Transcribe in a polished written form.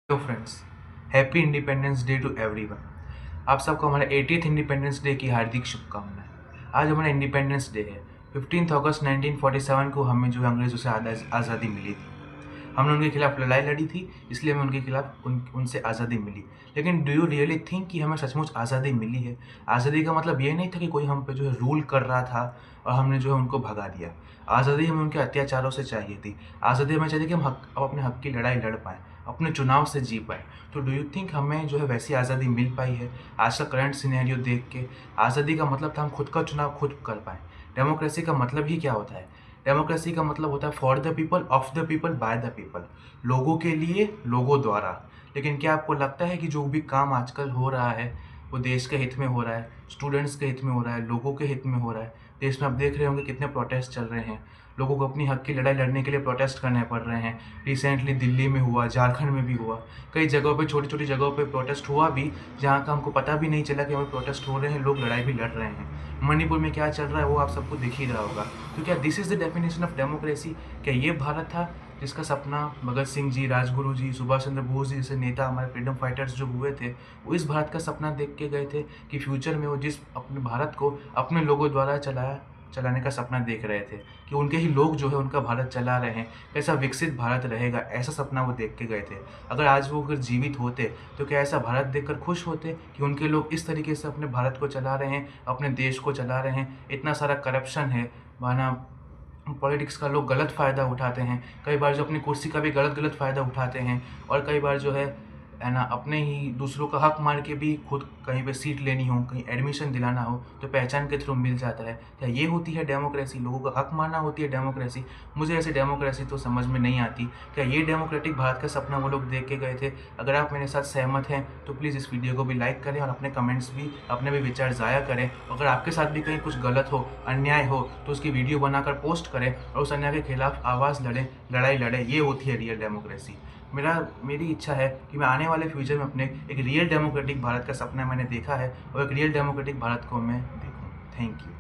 Hello friends, happy independence day to everyone. आप सबको हमारे 80th इंडिपेंडेंस डे की हार्दिक शुभकामनाएं। आज हमारा इंडिपेंडेंस डे है। 15 अगस्त 1947 को हमें जो है अंग्रेज़ों से आज़ादी मिली थी। हमने उनके खिलाफ लड़ाई लड़ी थी, इसलिए हमें उनके खिलाफ उनसे आज़ादी मिली। लेकिन डू यू रियली थिंक कि हमें सचमुच आज़ादी मिली है? आज़ादी का मतलब ये नहीं था कि कोई हम पे जो है रूल कर रहा था और हमने जो है उनको भगा दिया। आज़ादी हमें उनके अत्याचारों से चाहिए थी। आज़ादी हमें चाहिए कि हम अब अपने हक की लड़ाई लड़ पाएँ, अपने चुनाव से जी पाएँ। तो डू यू थिंक हमें जो है वैसी आज़ादी मिल पाई है? आज का करंट सिनेरियो देख के आज़ादी का मतलब था हम खुद का चुनाव खुद कर पाएँ। डेमोक्रेसी का मतलब ही क्या होता है? डेमोक्रेसी का मतलब होता है for the people, of the people, by the people. लोगों के लिए, लोगों द्वारा। लेकिन क्या आपको लगता है कि जो भी काम आजकल हो रहा है वो देश के हित में हो रहा है, स्टूडेंट्स के हित में हो रहा है, लोगों के हित में हो रहा है? देश में आप देख रहे होंगे कितने प्रोटेस्ट चल रहे हैं। लोगों को अपनी हक की लड़ाई लड़ने के लिए प्रोटेस्ट करने पड़ रहे हैं। रिसेंटली दिल्ली में हुआ, झारखंड में भी हुआ। कई जगहों पे, छोटी-छोटी जगहों पे प्रोटेस्ट हुआ भी, जहाँ का हमको पता भी नहीं चला कि हमें प्रोटेस्ट हो रहे हैं, लोग लड़ाई भी लड़ रहे हैं। मणिपुर में क्या चल रहा है वो आप सबको दिख ही रहा होगा। तो क्या this is the definition of democracy? क्या ये भारत था जिसका सपना भगत सिंह जी, राजगुरु जी, सुभाष चंद्र बोस जी जैसे नेता, हमारे फ्रीडम फाइटर्स जो हुए थे, वो इस भारत का सपना देख के गए थे कि फ्यूचर में वो जिस अपने भारत को अपने लोगों द्वारा चलाने का सपना देख रहे थे कि उनके ही लोग जो है उनका भारत चला रहे हैं, कैसा विकसित भारत रहेगा, ऐसा सपना वो देख के गए थे। अगर आज वो अगर जीवित होते तो क्या ऐसा भारत देखकर खुश होते कि उनके लोग इस तरीके से अपने भारत को चला रहे हैं, अपने देश को चला रहे हैं? इतना सारा करप्शन है, माना पॉलिटिक्स का लोग गलत फ़ायदा उठाते हैं। कई बार जो अपनी कुर्सी का भी गलत फ़ायदा उठाते हैं और कई बार जो है ना, अपने ही दूसरों का हक मार के भी खुद कहीं पे सीट लेनी हो, कहीं एडमिशन दिलाना हो तो पहचान के थ्रू मिल जाता है। क्या ये होती है डेमोक्रेसी? लोगों का हक मारना होती है डेमोक्रेसी? मुझे ऐसी डेमोक्रेसी तो समझ में नहीं आती। क्या ये डेमोक्रेटिक भारत का सपना वो लोग देख के गए थे? अगर आप मेरे साथ सहमत हैं तो प्लीज़ इस वीडियो को भी लाइक करें और अपने कमेंट्स भी, अपने भी विचार ज़ाया करें। अगर आपके साथ भी कहीं कुछ गलत हो, अन्याय हो तो उसकी वीडियो बनाकर पोस्ट करें और उस अन्याय के खिलाफ आवाज़ लड़ें, लड़ाई लड़ें। ये होती है रियल डेमोक्रेसी। मेरी इच्छा है कि मैं आने वाले फ्यूचर में अपने एक रियल डेमोक्रेटिक भारत का सपना मैंने देखा है और एक रियल डेमोक्रेटिक भारत को मैं देखूँ। Thank you.